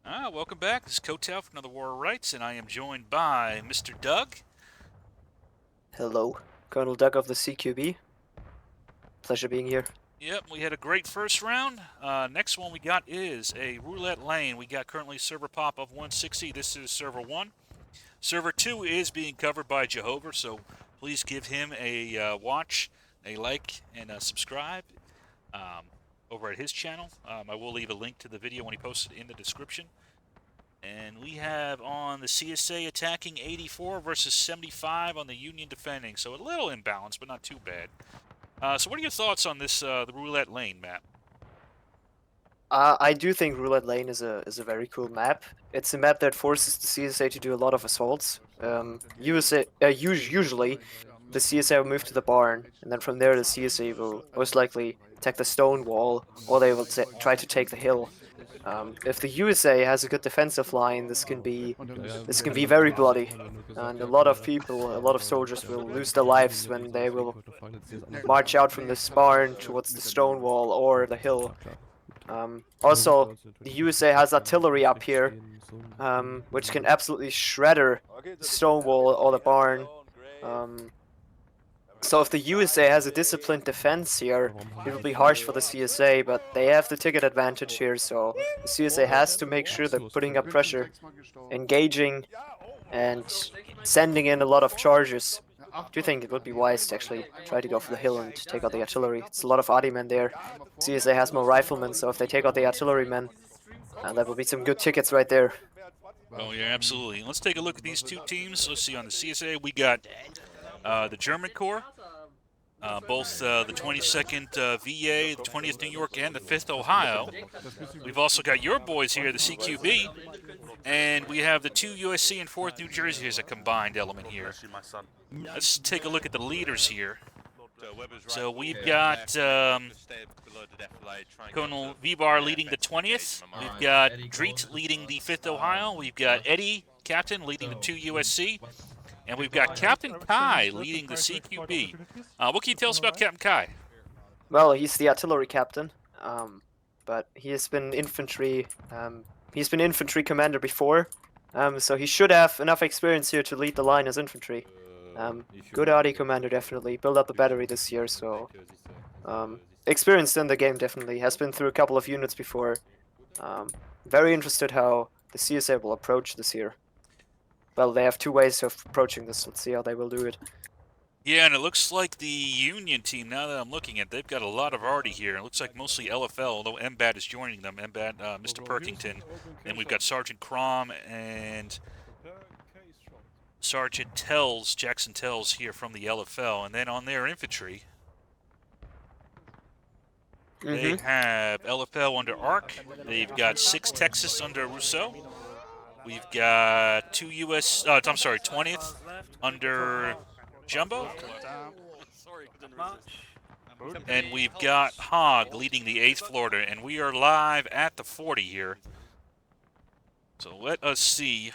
Welcome back. This is Kotel from Another War of Rights, and I am joined by Mr. Doug. Hello, Colonel Doug of the CQB. Pleasure being here. Yep, we had a great first round. Next one we got is a roulette lane. We got currently server pop of 160. This is server 1. Server 2 is being covered by Jehovah, so please give him a watch, a like, and a subscribe over at his channel. I will leave a link to the video when he posts it in the description. And we have on the CSA attacking 84 versus 75 on the Union defending. So a little imbalanced, but not too bad. So what are your thoughts on this, the roulette lane map? I do think Roulette Lane is a very cool map. It's a map that forces the CSA to do a lot of assaults. Usually, the CSA will move to the barn, and then from there the CSA will most likely attack the stone wall, or they will try to take the hill. If the USA has a good defensive line, this can be very bloody, and a lot of people, a lot of soldiers will lose their lives when they will march out from this barn towards the stone wall or the hill. Also, the USA has artillery up here, which can absolutely shredder the stone wall or the barn. So if the USA has a disciplined defense here, it will be harsh for the CSA, but they have the ticket advantage here, so the CSA has to make sure they're putting up pressure, engaging, and sending in a lot of charges. I do think it would be wise to actually try to go for the hill and take out the artillery. It's a lot of artymen there. CSA has more riflemen, so if they take out the artillerymen, that will be some good tickets right there. Oh yeah, absolutely. Let's take a look at these two teams. Let's see, on the CSA we got the German Corps, both the 22nd VA, the 20th New York, and the 5th Ohio. We've also got your boys here, the CQB, and we have the 2 USC and 4th New Jersey as a combined element here. Let's take a look at the leaders here. So we've got Colonel Vibar leading the 20th. We've got Dreet leading the 5th Ohio. We've got Eddie, captain, leading the 2 USC. And we've got Captain Kai leading the CQB. What can you tell us about Captain Kai? Well, he's the artillery captain, but he has been infantry. He's been infantry commander before, so he should have enough experience here to lead the line as infantry. Good arty commander, definitely. Built up the battery this year, so experienced in the game, definitely. Has been through a couple of units before. Very interested how the CSA will approach this here. Well, they have two ways of approaching this. Let's see how they will do it. Yeah, and it looks like the Union team, now that I'm looking at, they've got a lot of arty here. It looks like mostly LFL, although MBAT is joining them. MBAT, Mr. Perkington. And we've got Sergeant Crom and Sergeant Tells, Jackson Tells here from the LFL. And then on their infantry, they have LFL under ARC. They've got 6 Texas under Rousseau. We've got 2 US, 20th under Jumbo. And we've got Hogg leading the 8th Florida, and we are live at the 40 here. So let us see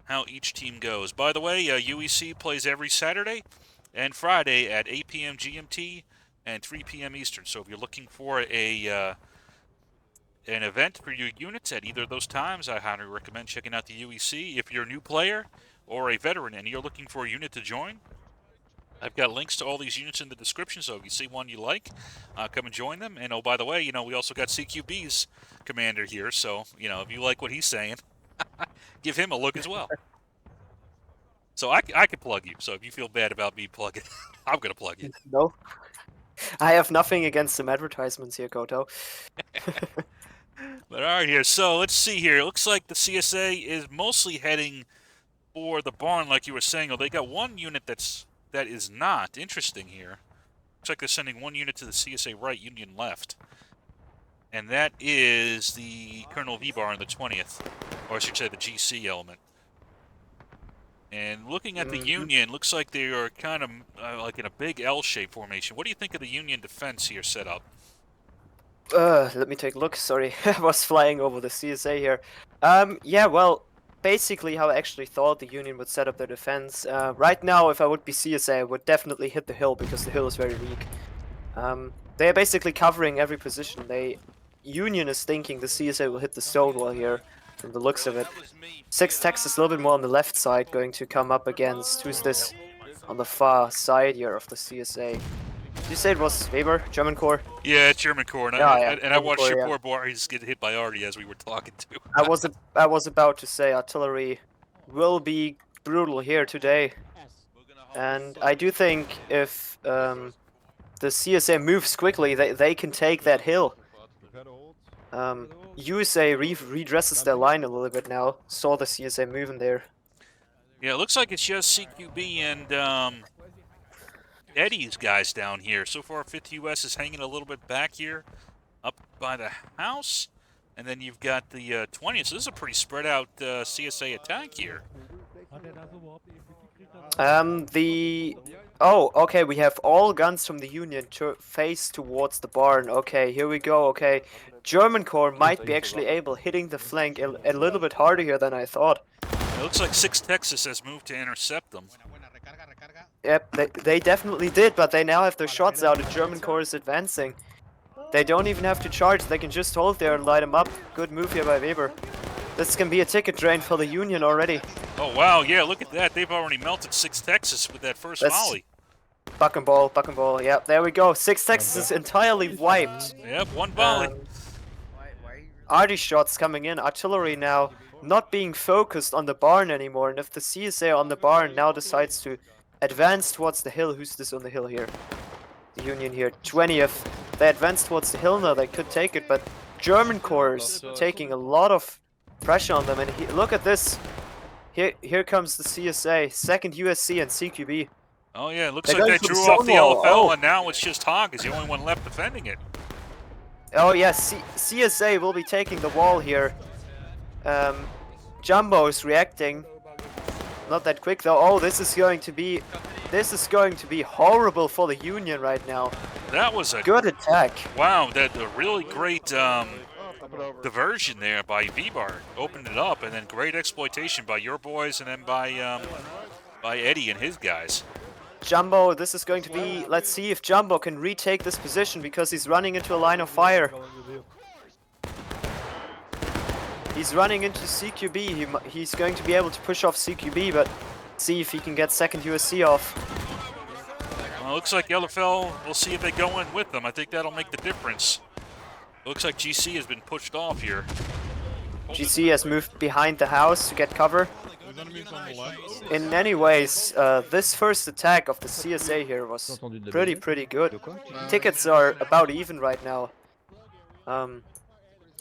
how each team goes. By the way, UEC plays every Saturday and Friday at 8 p.m. GMT and 3 p.m. Eastern. So if you're looking for an event for your units at either of those times, I highly recommend checking out the UEC. If you're a new player or a veteran and you're looking for a unit to join, I've got links to all these units in the description, so if you see one you like, come and join them. And oh, by the way, we also got CQB's commander here, so, if you like what he's saying, give him a look as well. So I could plug you, so if you feel bad about me plugging, I'm going to plug you. No. I have nothing against some advertisements here, Koto. But all right here, so let's see here. It looks like the CSA is mostly heading for the barn, like you were saying. Oh, they got one unit that is not. Interesting here. Looks like they're sending one unit to the CSA right, Union left. And that is the Colonel V-Bar in the 20th. Or I should say the GC element. And looking at the Union, looks like they are kind of like in a big L-shaped formation. What do you think of the Union defense here set up? Let me take a look. Sorry, I was flying over the CSA here. Yeah, well, basically how I actually thought the Union would set up their defense. Right now, if I would be CSA, I would definitely hit the hill because the hill is very weak. They are basically covering every position. Union is thinking the CSA will hit the stone wall here, from the looks of it. 6 Texas a little bit more on the left side, going to come up against, who's this, on the far side here of the CSA. Did you say it was Weber, German Corps? Yeah, it's German Corps, and, Yeah, and I German watched Corps, your yeah. poor boys get hit by Artie as we were talking to. I was about to say artillery will be brutal here today, and I do think if the CSA moves quickly, they can take that hill. USA redresses their line a little bit now. Saw the CSA moving there. Yeah, it looks like it's just CQB and Eddie's guys down here. So far, 5th US is hanging a little bit back here, up by the house. And then you've got the 20th. So this is a pretty spread out CSA attack here. Oh, okay, we have all guns from the Union to face towards the barn. Okay, here we go, okay. German Corps might be actually able hitting the flank a little bit harder here than I thought. It looks like 6 Texas has moved to intercept them. Yep, they definitely did, but they now have their shots out and German Corps is advancing. They don't even have to charge, they can just hold there and light them up. Good move here by Weber. This can be a ticket drain for the Union already. Oh, wow, yeah, look at that. They've already melted 6 Texas with that first volley. Buck and ball, yep, there we go. 6 Texas is entirely wiped. Yep, 1 volley. Arty shots coming in, artillery now not being focused on the barn anymore, and if the CSA on the barn now decides to advance towards the hill, who's this on the hill here? The Union here, 20th. They advance towards the hill now, they could take it, but German Corps is taking a lot of pressure on them, and look at this. Here comes the CSA, 2nd USC and CQB. Oh yeah, it looks like they drew off the LFL, and now it's just Hogg is the only one left defending it. Oh yes, CSA will be taking the wall here. Jumbo is reacting. Not that quick though. Oh, this is going to be horrible for the Union right now. That was a good attack. Wow, that a really great diversion there by V-Bar. Opened it up, and then great exploitation by your boys, and then by Eddie and his guys. Jumbo, this is going to be... Let's see if Jumbo can retake this position, because he's running into a line of fire. He's running into CQB. He's going to be able to push off CQB, but see if he can get 2nd USC off. Well, looks like LFL, we'll see if they go in with them. I think that'll make the difference. Looks like GC has been pushed off here. GC has moved behind the house to get cover. In many ways, this first attack of the CSA here was pretty good. Tickets are about even right now.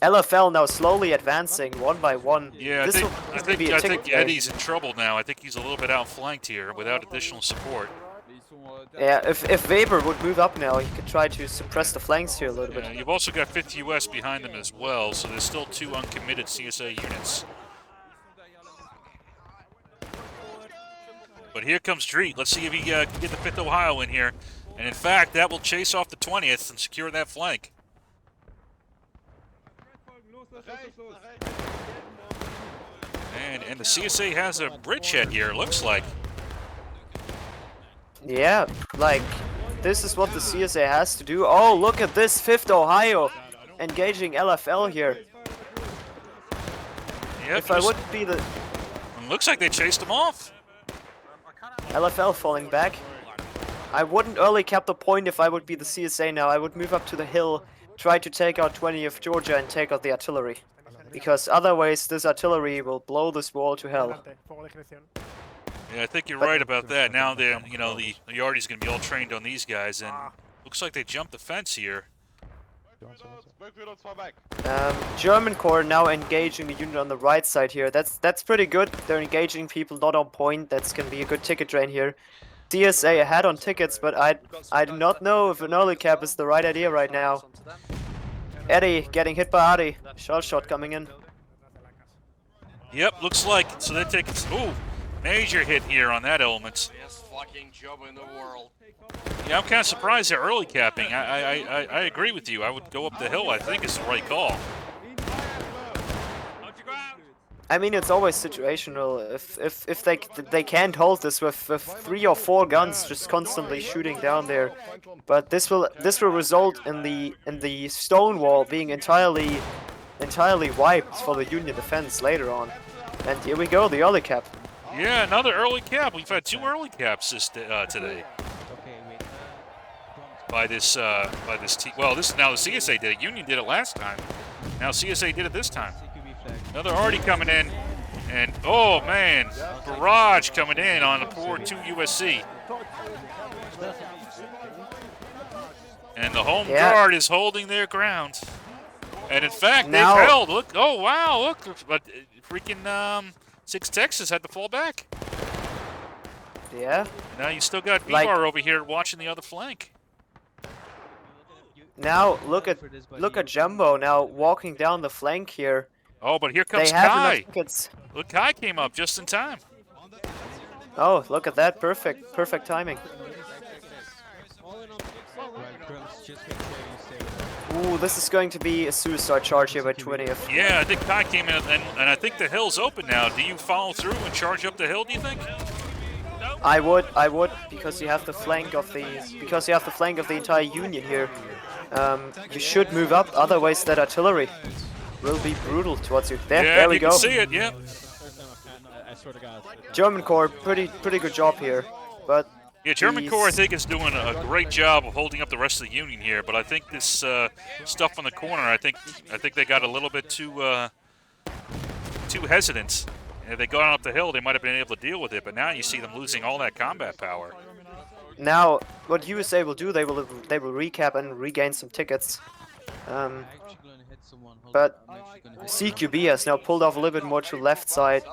LFL now slowly advancing 1 by 1. Yeah, I think Eddie's in trouble now. I think he's a little bit outflanked here without additional support. Yeah, if Weber would move up now, he could try to suppress the flanks here a little bit. You've also got 5th US behind them as well, so there's still 2 uncommitted CSA units. But here comes Dreet. Let's see if he can get the 5th Ohio in here. And in fact, that will chase off the 20th and secure that flank. And the CSA has a bridgehead here, looks like. Yeah, like, this is what the CSA has to do. Oh, look at this, 5th Ohio engaging LFL here. Yep, if I wouldn't be the... Looks like they chased him off. LFL falling back. I wouldn't early cap the point if I would be the CSA now. I would move up to the hill, try to take out 20th Georgia and take out the artillery. Because otherwise this artillery will blow this wall to hell. Yeah, I think you're right about that. Now the Yardy's going to be all trained on these guys, and looks like they jumped the fence here. German Corps now engaging the unit on the right side here. That's pretty good. They're engaging people not on point. That's going to be a good ticket drain here. CSA ahead on tickets, but I do not know if an early cap is the right idea right now. Eddie getting hit by Artie. Shot coming in. Yep, looks like. So they're taking... Ooh, major hit here on that element. Best fucking job in the world. Yeah, I'm kind of surprised they're early capping. I agree with you. I would go up the hill, I think, is the right call. I mean, it's always situational. If they can't hold this with 3 or 4 guns just constantly shooting down there, but this will result in the stone wall being entirely entirely wiped for the Union defense later on. And here we go, the early cap. Yeah, another early cap. We've had 2 early caps today. By this team. Well, this now the CSA did it. Union did it last time. Now CSA did it this time. Another already coming in, and oh man, barrage coming in on the poor 2 USC. And the home guard is holding their ground. And in fact, they've held. Look, oh wow, look, but freaking 6 Texas had to fall back. Yeah. Now you still got V-Bar over here watching the other flank. Now look at Jumbo now walking down the flank here. Oh, but here comes They have Kai. enough tickets. Look, Kai came up just in time. Oh, look at that! Perfect timing. Ooh, this is going to be a suicide charge here by 20th. Yeah, I think Kai came in, and I think the hill's open now. Do you follow through and charge up the hill? Do you think? I would, because you have the flank of the entire Union here. You should move up, otherwise that artillery will be brutal towards you. There we go. Yeah, you can see it. Yeah. German Corps, pretty good job here, but. Yeah, German Corps I think is doing a great job of holding up the rest of the Union here, but I think this stuff on the corner, I think they got a little bit too hesitant. If they gone up the hill, they might have been able to deal with it, but now you see them losing all that combat power. Now, what USA will do, they will recap and regain some tickets. But CQB has now pulled off a little bit more to left side.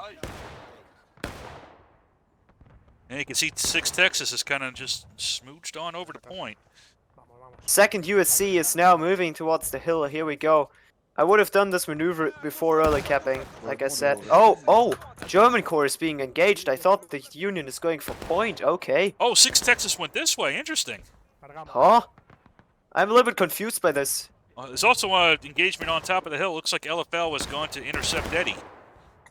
And you can see 6 Texas is kind of just smooched on over the point. Second USC is now moving towards the hill. Here we go. I would have done this maneuver before early capping, like I said. Oh, German Corps is being engaged. I thought the Union is going for point. Okay. Oh, 6 Texas went this way. Interesting. Huh? I'm a little bit confused by this. There's also an engagement on top of the hill. Looks like LFL was going to intercept Eddie.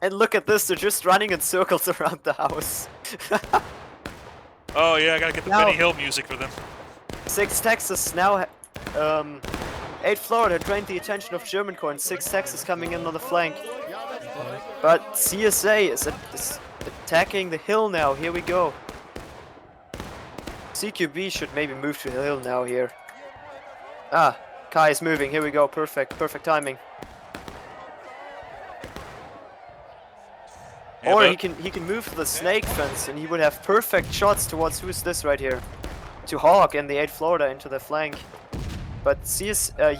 And look at this, they're just running in circles around the house. Oh yeah, I gotta get the Benny Hill music for them. 6 Texas now, 8 Florida drained the attention of German Corps, and 6 Texas coming in on the flank. But CSA is attacking the hill now, here we go. CQB should maybe move to the hill now here. Ah, Kai is moving, here we go, perfect timing. Yeah, or he can move to the snake fence and he would have perfect shots towards who's this right here, to Hogg and the 8 Florida into the flank. But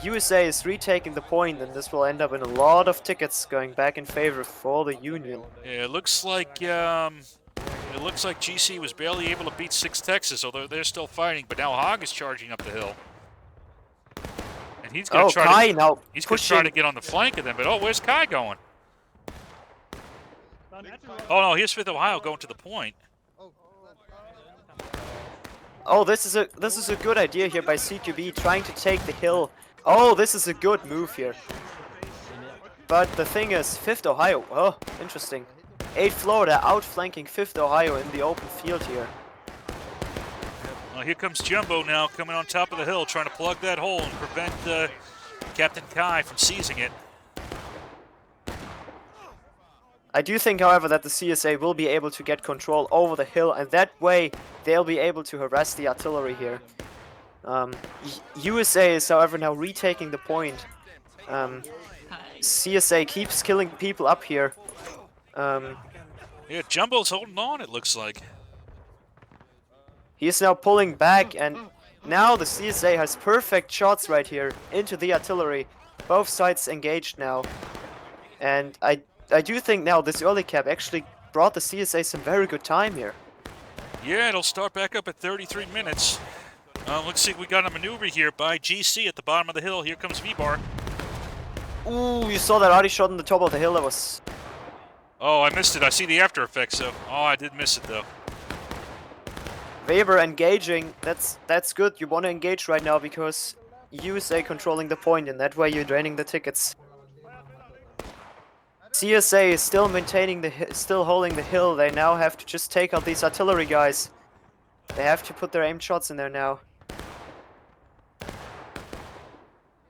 USA is retaking the point, and this will end up in a lot of tickets going back in favor for the Union. Yeah, it looks like GC was barely able to beat 6 Texas, although they're still fighting. But now Hogg is charging up the hill, and he's going to try to get on the flank of them. But where's Kai going? Oh no, here's 5th Ohio going to the point. Oh, this is a good idea here by CQB, trying to take the hill. Oh, this is a good move here. But the thing is, 5th Ohio, oh, interesting. 8 Florida outflanking 5th Ohio in the open field here. Well, here comes Jumbo now, coming on top of the hill, trying to plug that hole and prevent Captain Kai from seizing it. I do think, however, that the CSA will be able to get control over the hill, and that way they'll be able to harass the artillery here. USA is, however, now retaking the point. CSA keeps killing people up here. Yeah, Jumbo's holding on, it looks like. He's now pulling back, and now the CSA has perfect shots right here into the artillery. Both sides engaged now. And I do think now this early cap actually brought the CSA some very good time here. Yeah, it'll start back up at 33 minutes. Let's see, we got a maneuver here by GC at the bottom of the hill. Here comes V-Bar. Ooh, you saw that arty shot on the top of the hill. That was... Oh, I missed it. I see the after effects, though. Oh, I did miss it, though. Weber engaging. That's good. You want to engage right now because USA controlling the point, and that way you're draining the tickets. CSA is still maintaining still holding the hill. They now have to just take out these artillery guys. They have to put their aimed shots in there now.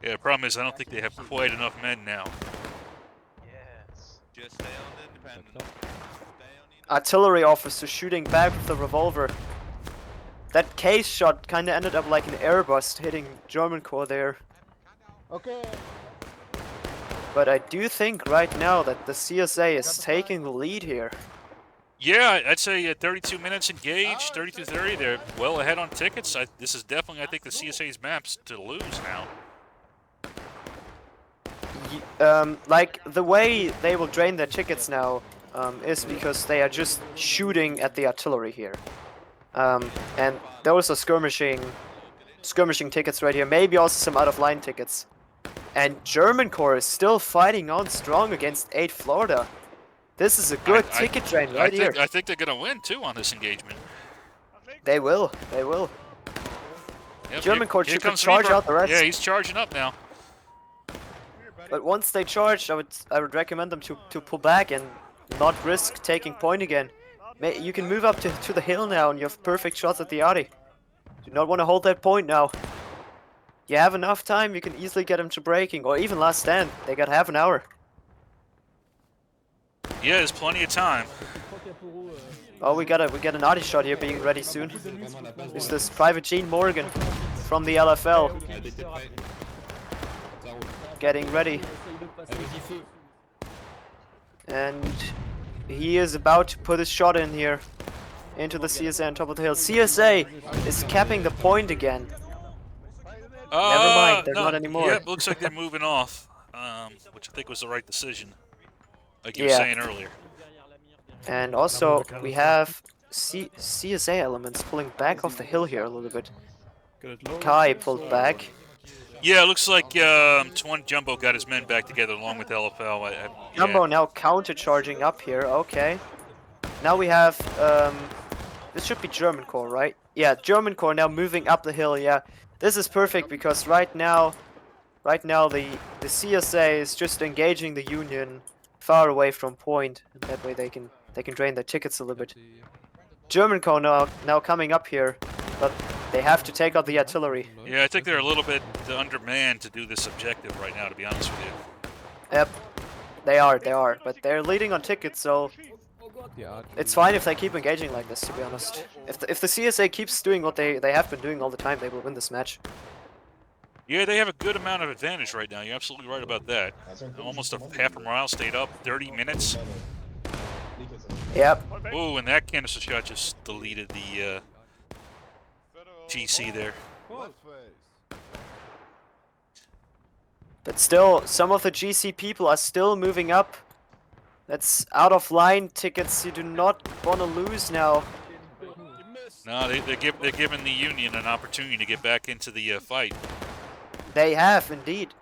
Yeah, the problem is I don't think they have quite enough men now. Just stay on the independent. Artillery officer shooting back with the revolver. That case shot kind of ended up like an airbust hitting German corps there. Okay. But I do think right now that the CSA is taking the lead here. Yeah, I'd say 32 minutes engaged, 32-30. They're well ahead on tickets. This is definitely, I think, the CSA's maps to lose now. Like the way they will drain their tickets now is because they are just shooting at the artillery here. And those are skirmishing tickets right here. Maybe also some out-of-line tickets. And German corps is still fighting on strong against 8 Florida. This is a good ticket drain right here. I think they're going to win, too, on this engagement. They will. They will. Yep, German corps should comes charge Reaper. out the rest. Yeah, he's charging up now. But once they charge, I would recommend them to pull back and not risk taking point again. You can move up to the hill now and you have perfect shots at the Arty. Do not want to hold that point now. You have enough time, you can easily get them to breaking, or even last stand. They got half an hour. Yeah, there's plenty of time. Oh, we got an Arty shot here being ready soon. It's this Private Gene Morgan from the LFL. Getting ready. And he is about to put his shot in here. Into the CSA on top of the hill. CSA is capping the point again. Never mind, they're not anymore. Yeah, looks like they're moving off, which I think was the right decision, like you were saying earlier. And also, we have CSA elements pulling back off the hill here a little bit. Kai pulled back. Yeah, it looks like Twan Jumbo got his men back together along with LFL. Jumbo now counter-charging up here, okay. Now we have, this should be German corps, right? Yeah, German corps now moving up the hill, yeah. This is perfect because right now the CSA is just engaging the Union far away from point, and that way they can drain their tickets a little bit. German corps now coming up here, but they have to take out the artillery. Yeah, I think they're a little bit undermanned to do this objective right now, to be honest with you. Yep, they are, but they're leading on tickets, so it's fine if they keep engaging like this, to be honest. If the CSA keeps doing what they have been doing all the time, they will win this match. Yeah, they have a good amount of advantage right now. You're absolutely right about that. Almost a half a mile stayed up, 30 minutes. Yep. Oh, and that canister shot just deleted the GC there. But still, some of the GC people are still moving up. That's out of line tickets you do not want to lose now. No, they're giving the Union an opportunity to get back into the fight. They have, indeed.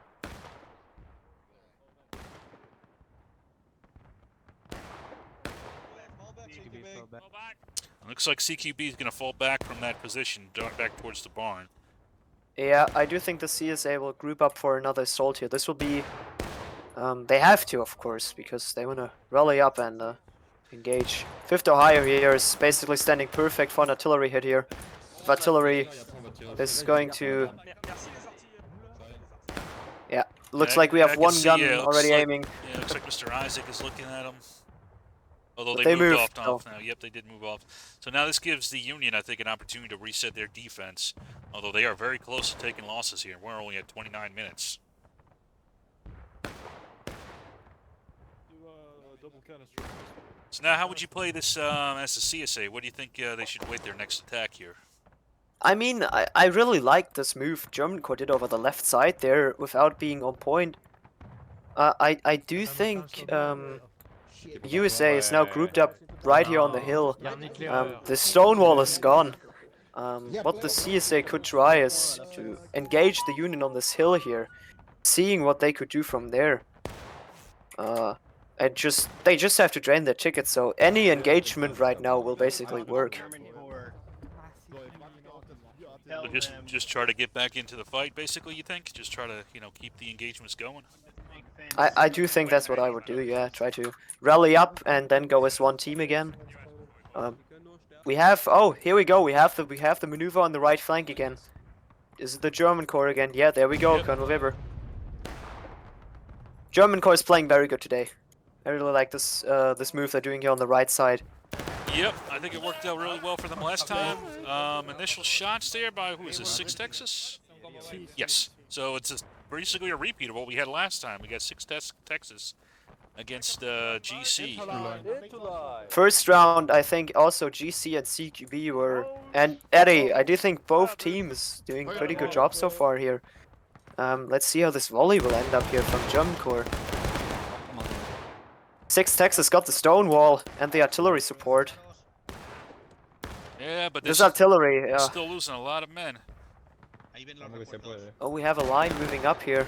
Looks like CQB is going to fall back from that position, back towards the barn. Yeah, I do think the CSA will group up for another assault here. This will be... they have to, of course, because they want to rally up and engage. 5th Ohio here is basically standing perfect for an artillery hit here. If artillery is going to... Yeah, looks like we have one gun already aiming. Yeah, looks like Mr. Isaac is looking at him. Although they moved off now. Yep, they did move off. So now this gives the Union, I think, an opportunity to reset their defense. Although they are very close to taking losses here. We're only at 29 minutes. So now how would you play this as the CSA? What do you think they should wait their next attack here? I mean, I really like this move German corps did over the left side there without being on point. I do think USA is now grouped up right here on the hill. The stone wall is gone. What the CSA could try is to engage the Union on this hill here, seeing what they could do from there. They just have to drain their tickets, so any engagement right now will basically work. So just try to get back into the fight, basically, you think? Just try to, keep the engagements going? I do think that's what I would do, yeah. Try to rally up and then go as one team again. We have... Oh, here we go. We have the maneuver on the right flank again. Is it the German corps again? Yeah, there we go, yep. Colonel Weber. German corps is playing very good today. I really like this this move they're doing here on the right side. Yep, I think it worked out really well for them last time. Initial shots there by, who is this, 6 Texas? Yes. So it's basically a repeat of what we had last time. We got 6 Texas against GC. First round, I think also GC and CQB were, and Eddie, I do think both teams doing pretty good job so far here. Let's see how this volley will end up here from German Corps. 6 Texas got the stone wall and the artillery support. Yeah, but This artillery, they're still losing a lot of men. Oh, we have a line moving up here.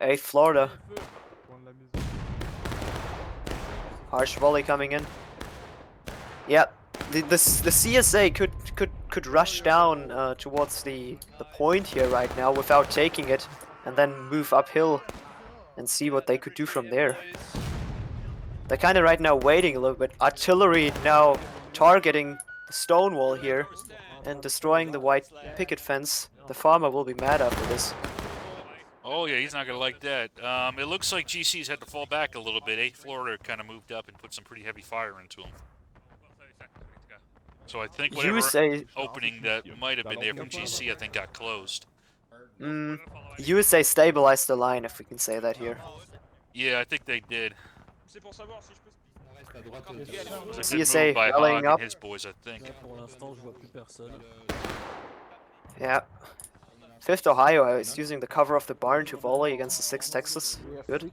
8th Florida. Harsh volley coming in. Yep, the CSA could rush down towards the point here right now without taking it, and then move uphill and see what they could do from there. They're kind of right now waiting a little bit. Artillery now targeting the stone wall here and destroying the white picket fence. The farmer will be mad after this. Oh yeah, he's not gonna like that. It looks like GC's had to fall back a little bit. 8th Florida kind of moved up and put some pretty heavy fire into him. So I think whatever opening that might have been there from GC, I think got closed. USA stabilized the line, if we can say that here. Yeah, I think they did. CSA by rallying Hogg up. and his boys, I think. Yeah. 5th Ohio is using the cover of the barn to volley against the 6th Texas. Good.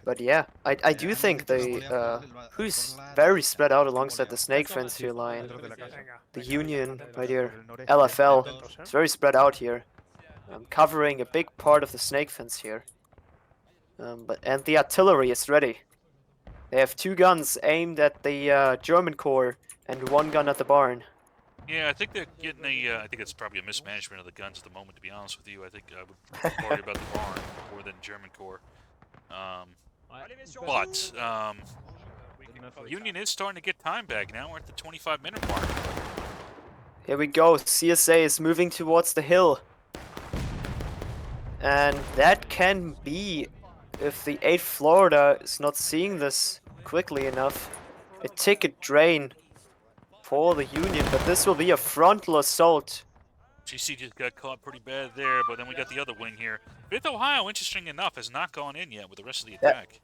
But yeah, I do think they who's very spread out alongside the snake fence here line. The Union right here, LFL, is very spread out here, covering a big part of the snake fence here. And the artillery is ready. They have 2 guns aimed at the German Corps and 1 gun at the barn. Yeah, I think they're getting a. I think it's probably a mismanagement of the guns at the moment. To be honest with you, I think I would worry about the barn more than German Corps. But Union is starting to get time back now. We're at the 25-minute mark. Here we go. CSA is moving towards the hill. And that can be, if the 8th Florida is not seeing this quickly enough, a ticket drain for the Union. But this will be a frontal assault. GC just got caught pretty bad there, but then we got the other wing here. 5th Ohio, interesting enough, has not gone in yet with the rest of the attack.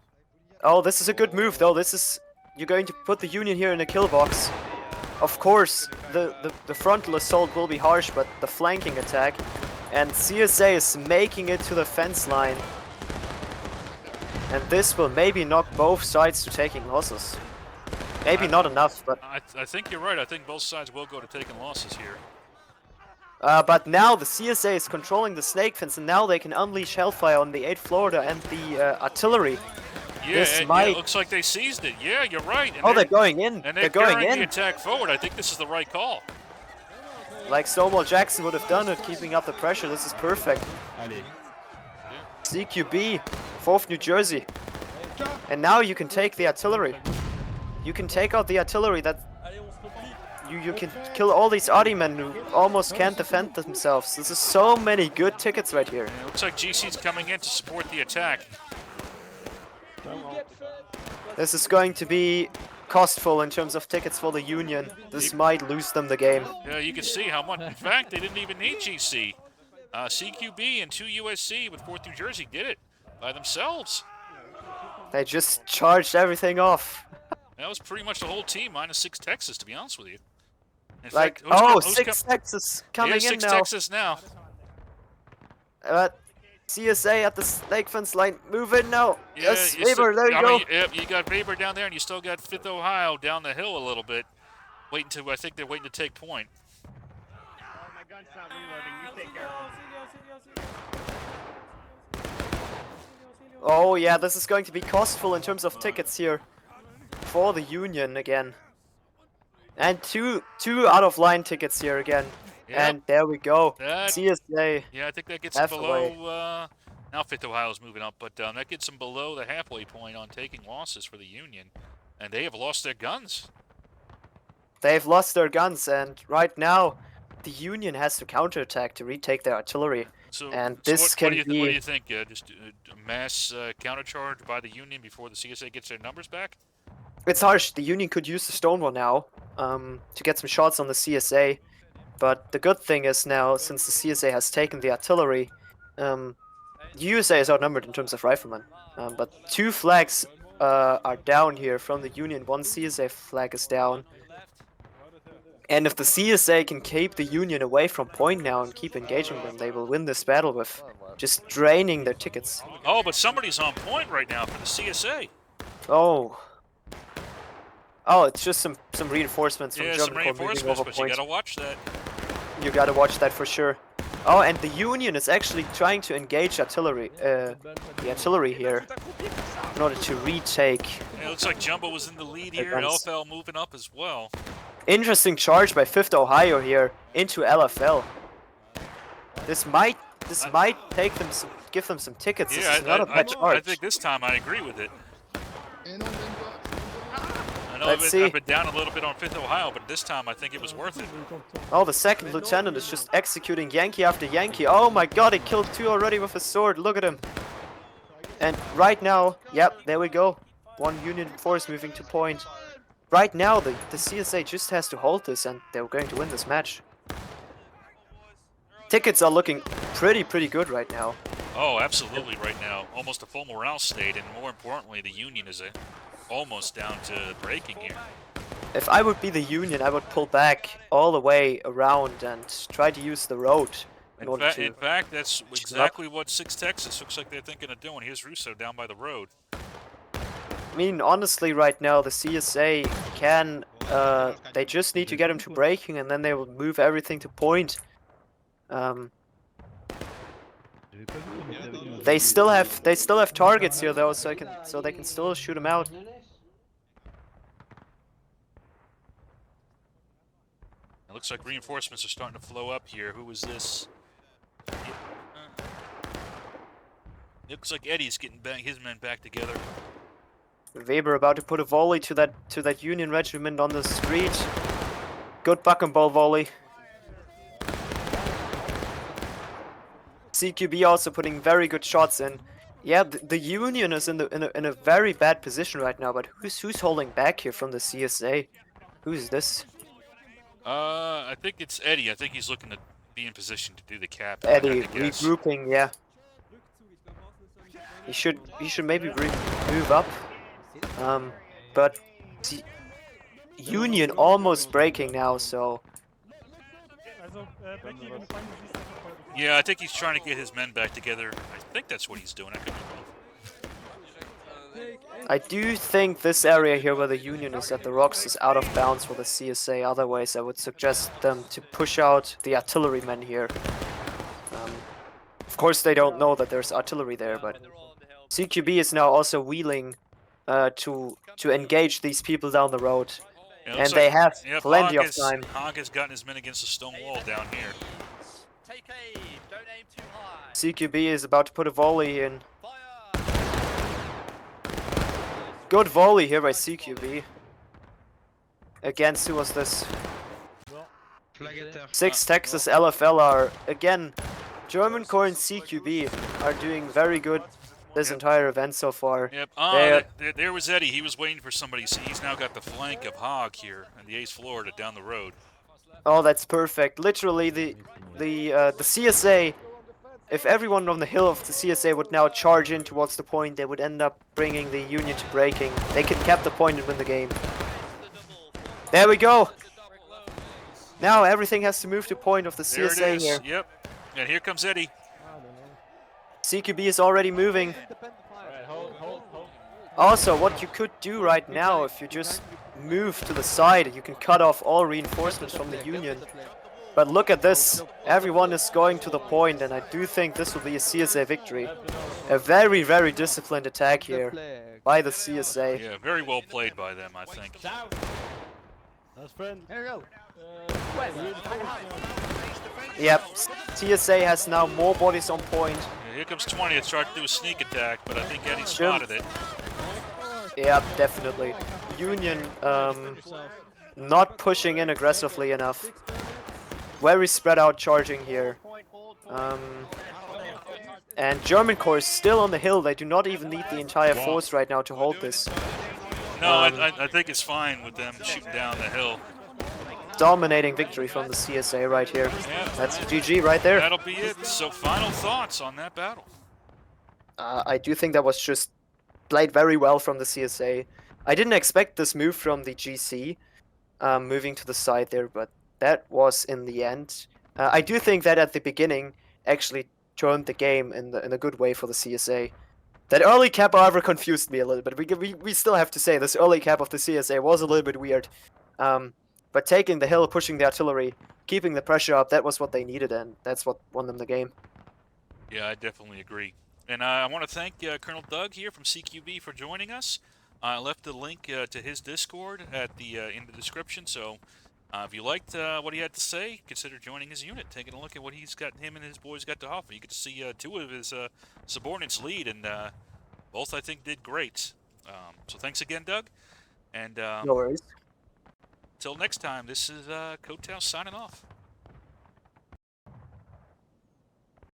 Oh, this is a good move, though. This is... You're going to put the Union here in a kill box. Of course, the frontal assault will be harsh, but the flanking attack... And CSA is making it to the fence line. And this will maybe knock both sides to taking losses. Maybe not enough, but... I think you're right. I think both sides will go to taking losses here. But now the CSA is controlling the snake fence, and now they can unleash hellfire on the 8th Florida and the artillery. Yeah, it looks like they seized it. Yeah, you're right. And they're going in. And they're going in. the attack forward. I think this is the right call. Like Stonewall Jackson would have done it, keeping up the pressure. This is perfect. CQB, 4th New Jersey. And now you can take the artillery. You can take out the artillery. That you can kill all these arty men who almost can't defend themselves. This is so many good tickets right here. Yeah, looks like GC's coming in to support the attack. This is going to be costful in terms of tickets for the Union. This might lose them the game. Yeah, you can see how much. In fact, they didn't even need GC. CQB and 2 USC with 4th New Jersey did it by themselves. They just charged everything off. That was pretty much the whole team, minus 6 Texas, to be honest with you. In like, fact, 6 Texas coming in 6 now. Texas now. CSA at the snake fence line. Move in now. Yeah, yes, Weber, there you go. Yep, you got Weber down there, and you still got 5th Ohio down the hill a little bit. I think they're waiting to take point. My gun's not reloading. You take care of it. Oh yeah, this is going to be costful in terms of tickets here for the Union again. And two out-of-line tickets here again. Yep. And there we go. CSA. Yeah, I think that gets them below. Now 5th Ohio's moving up, but that gets them below the halfway point on taking losses for the Union. And they have lost their guns. They've lost their guns, and right now the Union has to counterattack to retake their artillery. So, And so this what can do you be... what do you think? Just a mass countercharge by the Union before the CSA gets their numbers back? It's harsh. The Union could use the Stonewall now to get some shots on the CSA. But the good thing is now, since the CSA has taken the artillery, the USA is outnumbered in terms of riflemen. But 2 flags are down here from the Union. 1 CSA flag is down. And if the CSA can keep the Union away from point now and keep engaging them, they will win this battle with just draining their tickets. Oh, but somebody's on point right now for the CSA. Oh. Oh, it's just some reinforcements from Yeah, German some corps moving reinforcements, over but you point. gotta watch that. You gotta watch that for sure. Oh, and the Union is actually trying to engage artillery, the artillery here, in order to retake. Yeah, it looks like Jumbo was in the lead here. Guns. LFL moving up as well. Interesting charge by 5th Ohio here into LFL. This might take them give them some tickets. Yeah, This is not a bad charge. I think this time I agree with it. I know Let's see. I've been down a little bit on 5th Ohio, but this time I think it was worth it. Oh, the 2nd lieutenant is just executing Yankee after Yankee. Oh my god, he killed 2 already with his sword. Look at him. And right now, yep, there we go. 1 Union force moving to point. Right now, the CSA just has to hold this, and they're going to win this match. Tickets are looking pretty good right now. Oh, absolutely right now. Almost a full morale state, and more importantly, the Union is almost down to breaking here. If I would be the Union, I would pull back all the way around and try to use the road in order to... In fact, that's exactly what 6 Texas looks like they're thinking of doing. Here's Russo down by the road. I mean, honestly, right now, the CSA can... they just need to get him to breaking, and then they will move everything to point. They still have targets here, though, so they can still shoot them out. It looks like reinforcements are starting to flow up here. Who is this? Looks like Eddie's getting his men back together. Weber about to put a volley to that Union regiment on the street. Good buck and ball volley. CQB also putting very good shots in. Yeah, the Union is in a very bad position right now. But who's holding back here from the CSA? Who's this? I think it's Eddie. I think he's looking to be in position to do the cap. Eddie regrouping. Yeah. He should maybe move up. But Union almost breaking now, so... Yeah, I think he's trying to get his men back together. I think that's what he's doing. I could be wrong. I do think this area here where the Union is at the rocks is out of bounds for the CSA. Otherwise, I would suggest them to push out the artillerymen here. Of course, they don't know that there's artillery there, but CQB is now also wheeling to engage these people down the road. Yeah, And they have yep, plenty Hogg of time. Hogg has gotten his men against the stone wall down here. Take aim. Don't aim too high. CQB is about to put a volley in. Good volley here by CQB. Against, who was this? 6 Texas LFL are, again, German Corps and CQB are doing very good this entire event so far. Yep. There was Eddie. He was waiting for somebody. See, he's now got the flank of Hogg here in the 8th Florida down the road. Oh, that's perfect. Literally, the CSA, if everyone on the hill of the CSA would now charge in towards the point, they would end up bringing the Union to breaking. They could cap the point and win the game. There we go. Now everything has to move to point of the CSA there it is. here. Yep. And here comes Eddie. CQB is already moving. Also, what you could do right now, if you just move to the side, you can cut off all reinforcements from the Union. But look at this. Everyone is going to the point, and I do think this will be a CSA victory. A very, very disciplined attack here by the CSA. Yeah, very well played by them, I think. Yep, TSA has now more bodies on point. Yeah, here comes 20th, tried to do a sneak attack, but I think Eddie spotted it. Yeah, definitely. Union not pushing in aggressively enough. Very spread out charging here. And German Corps still on the hill. They do not even need the entire force right now to hold this. No, I think it's fine with them shooting down the hill. Dominating victory from the CSA right here. Yeah, That's GG right there. that'll be it. So final thoughts on that battle. I do think that was just played very well from the CSA. I didn't expect this move from the GC, moving to the side there, but that was in the end. I do think that at the beginning actually turned the game in a good way for the CSA. That early cap, however, confused me a little bit. We still have to say this early cap of the CSA was a little bit weird. But taking the hill, pushing the artillery, keeping the pressure up, that was what they needed, and that's what won them the game. Yeah, I definitely agree. And I want to thank Colonel Doug here from CQB for joining us. I left the link to his Discord at the in the description, so if you liked what he had to say, consider joining his unit, taking a look at what him and his boys got to offer. You get to see two of his subordinates lead, and both, I think, did great. So thanks again, Doug. And No worries. until next time, this is Coattail signing off.